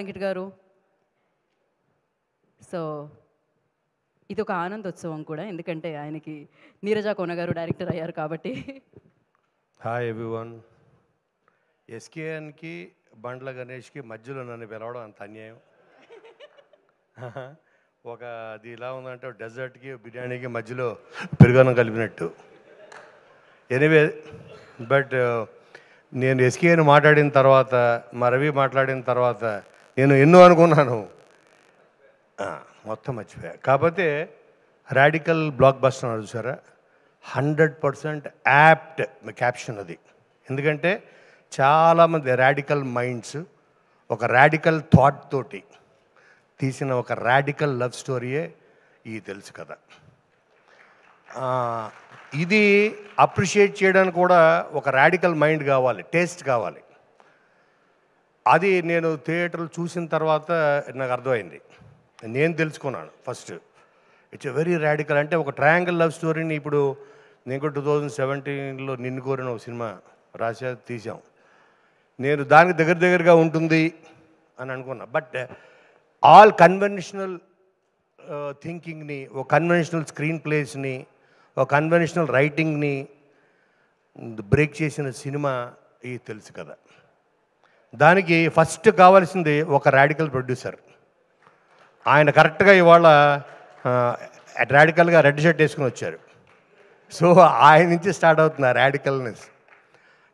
వెంకట్ గారు. సో ఇది ఒక ఆనందోత్సవం కూడా, ఎందుకంటే ఆయనకి నీరజ కోన గారు డైరెక్టర్ అయ్యారు కాబట్టి. Hi everyone. ఎస్కేఎన్కి బండ్ల గణేష్కి మధ్యలో నన్ను పిలవడం అంత అన్యాయం. ఒక అది ఇలా ఉందంటే డెజర్ట్కి బిర్యానీకి మధ్యలో పెరుగన్నం కలిపినట్టు. ఎనీవే, బట్ నేను ఎస్కేఎన్ మాట్లాడిన తర్వాత, మా రవి మాట్లాడిన తర్వాత నేను ఎన్నో అనుకున్నాను, మొత్తం మర్చిపోయా. కాకపోతే రాడికల్ బ్లాక్ బస్టర్ అన్నారు చూసారా, 100% యాప్ట్ క్యాప్షన్ అది. ఎందుకంటే చాలామంది రాడికల్ మైండ్స్ ఒక రాడికల్ థాట్ తోటి తీసిన ఒక రాడికల్ లవ్ స్టోరీయే ఈ తెలుసు కదా. ఇది అప్రిషియేట్ చేయడానికి కూడా ఒక రాడికల్ మైండ్ కావాలి, టేస్ట్ కావాలి. అది నేను థియేటర్లు చూసిన తర్వాత నాకు అర్థమైంది, నేను తెలుసుకున్నాను. First it's a very radical. అంటే ఒక ట్రయాంగిల్ లవ్ స్టోరీని ఇప్పుడు నేను కూడా 2017లో నిన్ను కోరిన ఒక సినిమా రాసా, తీసాం. నేను దానికి దగ్గరగా ఉంటుంది అని అనుకున్నా. బట్ ఆల్ కన్వెన్షనల్ థింకింగ్ని, ఒక కన్వెన్షనల్ స్క్రీన్ ప్లేస్ని, ఒక కన్వెన్షనల్ రైటింగ్ని బ్రేక్ చేసిన సినిమా ఈ తెలుసు కదా. దానికి ఫస్ట్ కావాల్సింది ఒక రాడికల్ ప్రొడ్యూసర్. ఆయన కరెక్ట్గా ఇవాళ రాడికల్గా రెడ్ షర్ట్ వేసుకుని వచ్చారు. సో ఆయన నుంచి స్టార్ట్ అవుతుంది ఆ రాడికల్నెస్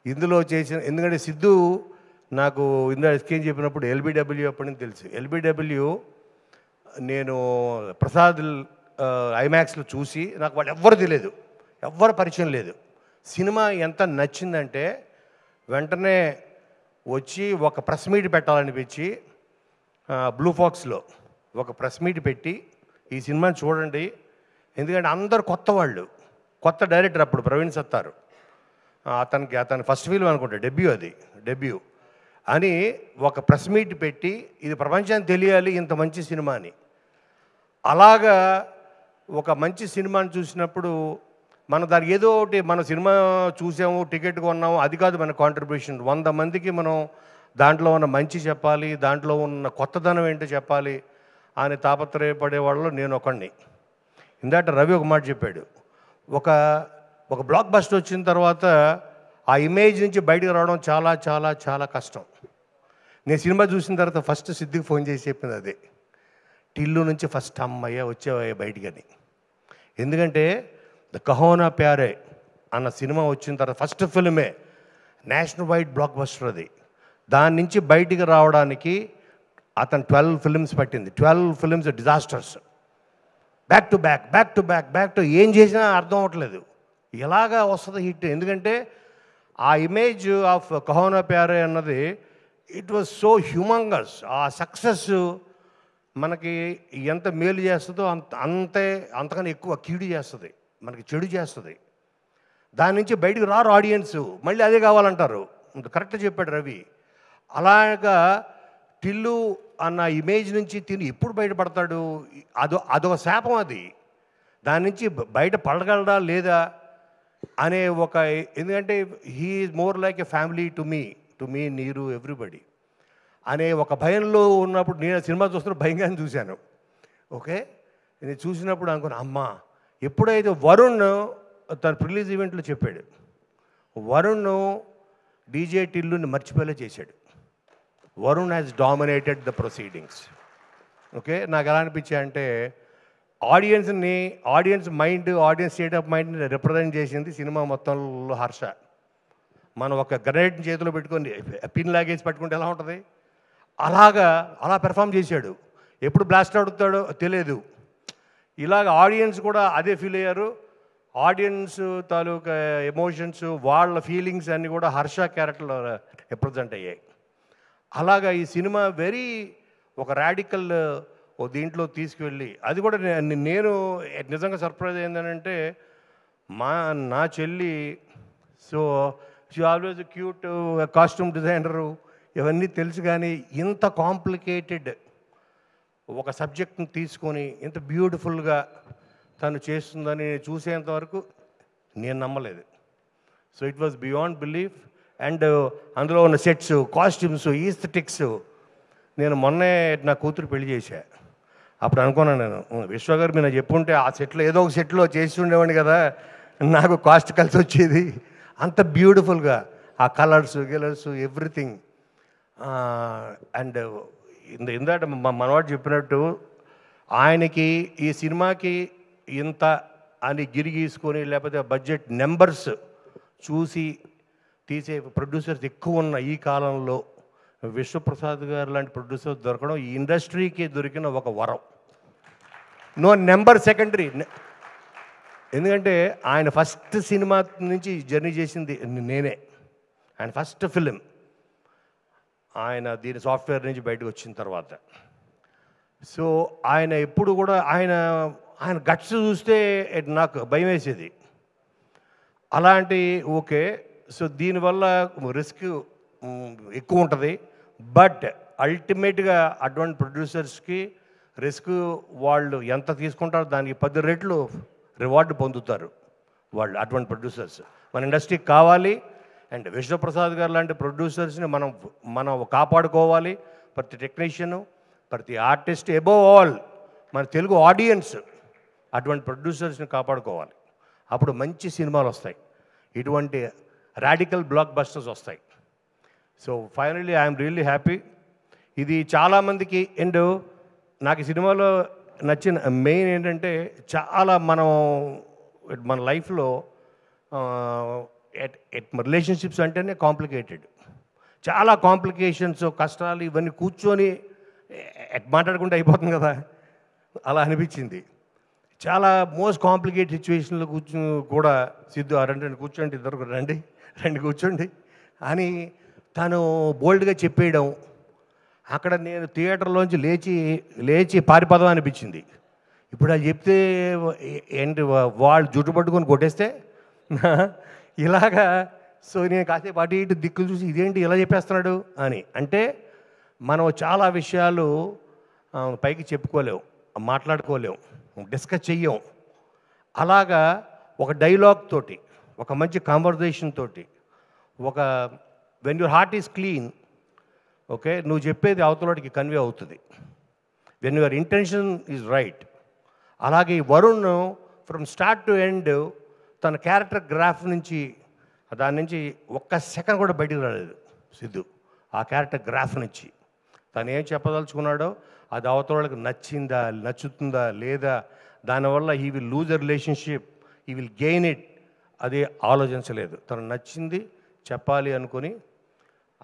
ఇందులో చేసిన. ఎందుకంటే సిద్ధు నాకు ఇందులో ఎస్కేం చెప్పినప్పుడు ఎల్బిడబ్ల్యూ అప్పటి నుంచి తెలుసు. ఎల్బిడబ్ల్యూ నేను ప్రసాద్ ఐమాక్స్లో చూసి, నాకు వాళ్ళు ఎవ్వరు తెలియదు, ఎవ్వరు పరిచయం లేదు. సినిమా ఎంత నచ్చిందంటే వెంటనే వచ్చి ఒక ప్రెస్ మీట్ పెట్టాలనిపించి బ్లూ ఫాక్స్లో ఒక ప్రెస్ మీట్ పెట్టి ఈ సినిమాని చూడండి, ఎందుకంటే అందరు కొత్త వాళ్ళు, కొత్త డైరెక్టర్ అప్పుడు ప్రవీణ్ సత్తారు, అతని ఫస్ట్ ఫిల్మ్ అనుకుంటా, డెబ్యూ అని ఒక ప్రెస్ మీట్ పెట్టి ఇది ప్రపంచానికి తెలియాలి ఇంత మంచి సినిమా అని. అలాగా ఒక మంచి సినిమాని చూసినప్పుడు మనం దానికి ఏదో ఒకటి, మన సినిమా చూసాము, టికెట్ కొన్నాము, అది కాదు మన కాంట్రిబ్యూషన్. 100 మందికి మనం దాంట్లో ఉన్న మంచి చెప్పాలి, దాంట్లో ఉన్న కొత్తదనం ఏంటో చెప్పాలి అని తాపత్రయపడే వాళ్ళు నేను ఒకడిని. ఇందాక రవి ఒక మాట చెప్పాడు, ఒక బ్లాక్ బస్టర్ వచ్చిన తర్వాత ఆ ఇమేజ్ నుంచి బయటకు రావడం చాలా చాలా చాలా కష్టం. నేను సినిమా చూసిన తర్వాత ఫస్ట్ సిద్ధికి ఫోన్ చేసి చెప్పింది అదే, టిల్లు నుంచి ఫస్ట్ అమ్మయ్య వచ్చేవయ్య బయటికని. ఎందుకంటే ద కహోనా ప్యారే అన్న సినిమా వచ్చిన తర్వాత ఫస్ట్ ఫిల్మే నేషనల్ వైడ్ బ్లాక్ బస్టర్ అది. దాని నుంచి బయటికి రావడానికి అతను 12 ఫిల్మ్స్ పట్టింది. 12 ఫిల్మ్స్ డిజాస్టర్స్, బ్యాక్ టు ఏం చేసినా అర్థం అవ్వట్లేదు, ఎలాగా వస్తుంది హిట్. ఎందుకంటే ఆ ఇమేజ్ ఆఫ్ కహోనా ప్యారే అన్నది ఇట్ వాజ్ సో హ్యూమంగస్. ఆ సక్సెస్ మనకి ఎంత మేలు చేస్తుందో అంతకన్నా ఎక్కువ కీడు చేస్తుంది, మనకి చెడు చేస్తుంది. దాని నుంచి బయటకు రారు ఆడియన్స్, మళ్ళీ అదే కావాలంటారు. కరెక్ట్గా చెప్పాడు రవి. అలాగా టిల్లు అన్న ఇమేజ్ నుంచి తిని ఎప్పుడు బయటపడతాడు, అదొక శాపం అది. దాని నుంచి బయట పడగలడా లేదా అనే ఒక, ఎందుకంటే he is more like a family to me నీరు ఎవ్రీబడి అనే ఒక భయంలో ఉన్నప్పుడు, నేను సినిమా చూస్తున్నప్పుడు భయంగానే చూశాను. ఓకే, నేను చూసినప్పుడు అనుకున్నా, అమ్మా ఎప్పుడైతే వరుణ్ తన రిలీజ్ ఈవెంట్లో చెప్పాడు, వరుణ్ డీజే టిల్లుని మర్చిపోయేలా చేశాడు. Varun has dominated the proceedings. Okay, నాకు ఎలా అనిపించాయి అంటే audience mind, audience state of మైండ్ని రిప్రజెంట్ చేసింది సినిమా మొత్తంలో హర్ష. మనం ఒక గ్రెనేడ్ చేతిలో పెట్టుకొని పిన్ లాగేసి పట్టుకుంటే ఎలా ఉంటుంది, అలా పెర్ఫామ్ చేశాడు. ఎప్పుడు బ్లాస్ట్ అవుతాడో తెలియదు. ఇలాగ ఆడియన్స్ కూడా అదే ఫీల్ అయ్యారు. ఆడియన్స్ తాలూకా ఎమోషన్స్, వాళ్ళ ఫీలింగ్స్ అన్నీ కూడా హర్ష క్యారెక్టర్లో రిప్రజెంట్ అయ్యాయి. అలాగా ఈ సినిమా వెరీ ఒక రాడికల్ దీంట్లో తీసుకువెళ్ళి, అది కూడా నేను నిజంగా సర్ప్రైజ్ అయిందనంటే, నా చెల్లి, so she always cute costume designer, ఇవన్నీ తెలుసు. కానీ ఇంత కాంప్లికేటెడ్ ఒక సబ్జెక్ట్ని తీసుకొని ఇంత బ్యూటిఫుల్గా తను చేస్తుందని చూసేంతవరకు నేను నమ్మలేదు. So it was beyond belief. And అందులో ఉన్న సెట్స్, కాస్ట్యూమ్స్, ఈస్థెటిక్స్ నేను మొన్నే నా కూతురు పెళ్లి చేశా. అప్పుడు అనుకున్నాను నేను, విశ్వగారు మీరు నాకు చెప్పుంటే ఆ సెట్లో ఏదో ఒక సెట్లో చేసి ఉండేవాడిని కదా, నాకు కాస్ట్ కలిసి వచ్చేది. అంత బ్యూటిఫుల్గా ఆ కలర్స్ గిలర్స్ ఎవ్రీథింగ్. అండ్ ఇందాక మనవాడు చెప్పినట్టు ఆయనకి ఈ సినిమాకి ఇంత అని గిరిగీసుకొని లేకపోతే బడ్జెట్ నెంబర్స్ చూసి తీసే ప్రొడ్యూసర్స్ ఎక్కువ ఉన్న ఈ కాలంలో విశ్వప్రసాద్ గారు లాంటి ప్రొడ్యూసర్స్ దొరకడం ఈ ఇండస్ట్రీకి దొరికిన ఒక వరం. No number secondary. ఎందుకంటే ఆయన ఫస్ట్ సినిమా నుంచి జర్నీ చేసింది నేనే. ఆయన ఫస్ట్ ఫిలిం ఆయన దీని సాఫ్ట్వేర్ నుంచి బయటకు వచ్చిన తర్వాత. సో ఆయన ఎప్పుడు కూడా ఆయన గట్స్ చూస్తే నాకు భయం వేసేది. అలాంటి ఓకే, సో దీనివల్ల రిస్క్ ఎక్కువ ఉంటుంది. బట్ అల్టిమేట్గా అటువంటి ప్రొడ్యూసర్స్కి రిస్క్ వాళ్ళు ఎంత తీసుకుంటారో దానికి 10 రెట్లు రివార్డు పొందుతారు వాళ్ళు. అటువంటి ప్రొడ్యూసర్స్ మన ఇండస్ట్రీకి కావాలి. అండ్ విశ్వప్రసాద్ గారు లాంటి ప్రొడ్యూసర్స్ని మనం కాపాడుకోవాలి. ప్రతి టెక్నీషియను, ప్రతి ఆర్టిస్ట్, అబోవ్ ఆల్ మన తెలుగు ఆడియన్స్ అటువంటి ప్రొడ్యూసర్స్ని కాపాడుకోవాలి. అప్పుడు మంచి సినిమాలు వస్తాయి, ఇటువంటి రాడికల్ బ్లాక్ బస్టర్స్ వస్తాయి. So finally I'm really happy. ఇది చాలామందికి. అండ్ నాకు ఈ సినిమాలో నచ్చిన మెయిన్ ఏంటంటే చాలా మన లైఫ్లో రిలేషన్షిప్స్ అంటేనే కాంప్లికేటెడ్. చాలా కాంప్లికేషన్స్, కష్టాలు ఇవన్నీ కూర్చొని మాట్లాడుకుంటే అయిపోతుంది కదా, అలా అనిపించింది. చాలా మోస్ట్ కాంప్లికేటెడ్ సిచ్యువేషన్లో కూడా సిద్ధు రండి కూర్చోండి, ఇద్దరు రండి కూర్చోండి అని తను బోల్డ్గా చెప్పేయడం. అక్కడ నేను థియేటర్లోంచి లేచి పారిపోదాం అనిపించింది. ఇప్పుడు అది చెప్తే ఏంటి వాళ్ళు జుట్టు పట్టుకొని కొట్టేస్తే ఇలాగా. సో నేను కాసేపు అటు ఇటు దిక్కులు చూసి ఇదేంటి ఇలా చెప్పేస్తున్నాడు అని. అంటే మనం చాలా విషయాలు పైకి చెప్పుకోలేము, మాట్లాడుకోలేము, డిస్కస్ చెయ్యం. అలాగా ఒక డైలాగ్ తోటి, ఒక మంచి కాన్వర్జేషన్ తోటి, ఒక when your heart is clean, okay, నువ్వు చెప్పేది అవతలకి కన్వే అవుతుంది. When your intention is right. అలాగే Varun from start to end తన క్యారెక్టర్ గ్రాఫ్ నుంచి దాని నుంచి ఒక్క సెకండ్ కూడా బయటికి రాలేదు సిద్ధు. ఆ క్యారెక్టర్ గ్రాఫ్ నుంచి తను ఏం చెప్పదలుచుకున్నాడో అది అవతలకి నచ్చుతుందా లేదా, దానివల్ల he will lose a relationship, he will gain it, అది ఆలోచించలేదు. తను నచ్చింది చెప్పాలి అనుకొని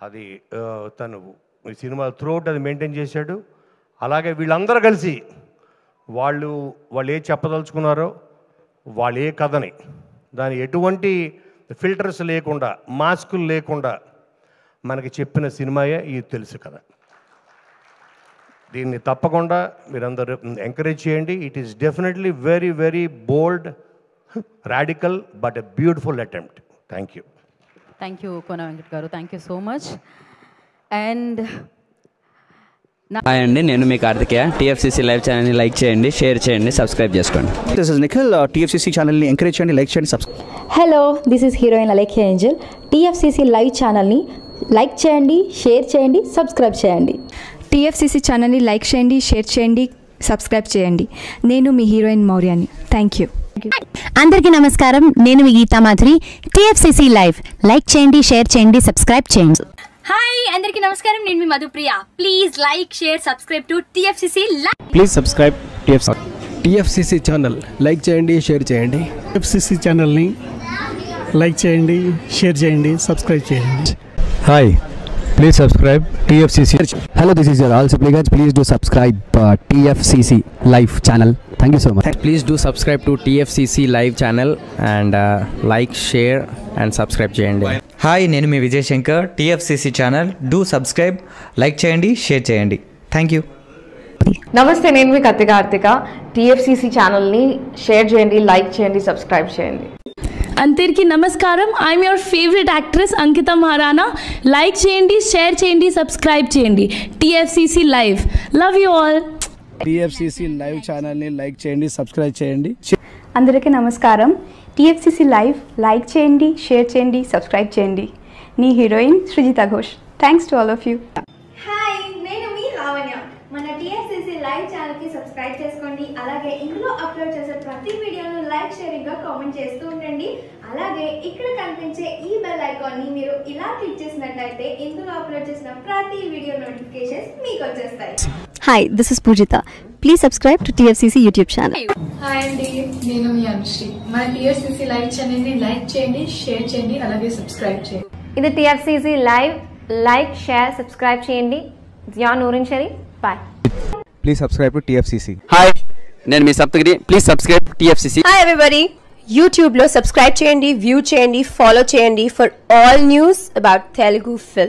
అది తను ఈ సినిమా త్రూఅవుట్ అది మెయింటైన్ చేశాడు. అలాగే వీళ్ళందరూ కలిసి వాళ్ళు ఏ చెప్పదలుచుకున్నారో, వాళ్ళు ఏ కథని దాని ఎటువంటి ఫిల్టర్స్ లేకుండా, మాస్కులు లేకుండా మనకి చెప్పిన సినిమాయే ఇది తెలుసు కదా. దీన్ని తప్పకుండా మీరందరూ ఎంకరేజ్ చేయండి. It is definitely very very bold, radical, but a beautiful attempt. Thank you. Thank you Kona Venkat garu, thank you so much. And hi అండి, నేను మీ కార్తికేయ. టీఎఫ్సీసీ లైవ్ ఛానల్ని లైక్ చేయండి, షేర్ చేయండి, సబ్స్క్రైబ్ చేసుకోండి. This is Nikhil. టీఎఫ్సీసీ ఛానల్ని ఎంకరేజ్ చేయండి, లైక్ చేయండి, subscribe. Hello, this is heroine Alekhya Angel. TFCC live ఛానల్ని లైక్ చేయండి, షేర్ చేయండి, సబ్స్క్రైబ్ చేయండి. టీఎఫ్సీసీ ఛానల్ని లైక్ చేయండి, షేర్ చేయండి, సబ్స్క్రైబ్ చేయండి. నేను మీ హీరోయిన్ మౌర్యాని. Thank you. అందరికీ నమస్కారం, నేను మీ Geetha Madhuri. TFCC live like చేయండి, షేర్ చేయండి, సబ్స్క్రైబ్ చేయండి. హాయ్ అందరికీ నమస్కారం, నేను మీ Madhupriya. Please like, share, subscribe to TFCC live. Please subscribe TFCC channel like చేయండి, షేర్ చేయండి. టీఎఫ్సీసీ ఛానల్ని లైక్ చేయండి, షేర్ చేయండి, సబ్స్క్రైబ్ చేయండి. Hi, please subscribe TFCC. Hello, this is your all supplicants. Please do subscribe TFCC live channel. Thank you so much. Please do subscribe to TFCC live channel and like, share and subscribe చేయండి. హాయ్, నేను మీ Vijay Shankar. TFCC channel do subscribe, like చేయండి, share చేయండి. Thank you. నమస్తే, నేను మీ Karthika. TFCC ఛానల్ని షేర్ చేయండి, లైక్ చేయండి, సబ్స్క్రైబ్ చేయండి. అందరికీ నమస్కారం, I'm your favourite actress Ankita Maharana. Like చేయండి, షేర్ చేయండి, సబ్స్క్రైబ్ చేయండి. TFCC live, love you all. TFCC live ఛానల్ని లైక్ చేయండి, సబ్స్క్రైబ్ చేయండి. అందరికీ నమస్కారం. టీఎఫ్సీసీ లైవ్ లైక్ చేయండి, షేర్ చేయండి, సబ్స్క్రైబ్ చేయండి. నీ heroine Srujitha Ghosh. Thanks to all of you. Hi, నేను మీ సబ్స్క్రైబ్ చేసుకోండి. అలాగే ఇందులో అప్లోడ్ చేసే ప్రతి వీడియోను లైక్, షేరింగ్ గా కామెంట్ చేస్తూ ఉండండి. అలాగే ఇక్కడ కనిపించే ఈ బెల్ ఐకాన్ ని మీరు ఇలా క్లిక్ చేసినట్లయితే ఇందులో అప్లోడ్ చేసిన ప్రతి వీడియో నోటిఫికేషన్స్ మీకు వచ్చేస్తాయి. Hi, this is Poojitha. Please subscribe to TFCC YouTube channel. Hi అండి, నేను మీ అనుశ్రీ. మన TFCC లైవ్ ఛానల్ ని లైక్ చేయండి, షేర్ చేయండి, అలాగే సబ్స్క్రైబ్ చేయండి. ఇది TFCC live. Like, share, subscribe చేయండి. Zia Noorin Sharif. Bye. Please subscribe to TFCC. హాయ్, నేను మీ Saptagiri. Please subscribe TFCC. Hi everybody, యూట్యూబ్లో సబ్స్క్రైబ్ చేయండి, వ్యూ చేయండి, ఫాలో చేయండి for all news about Telugu film.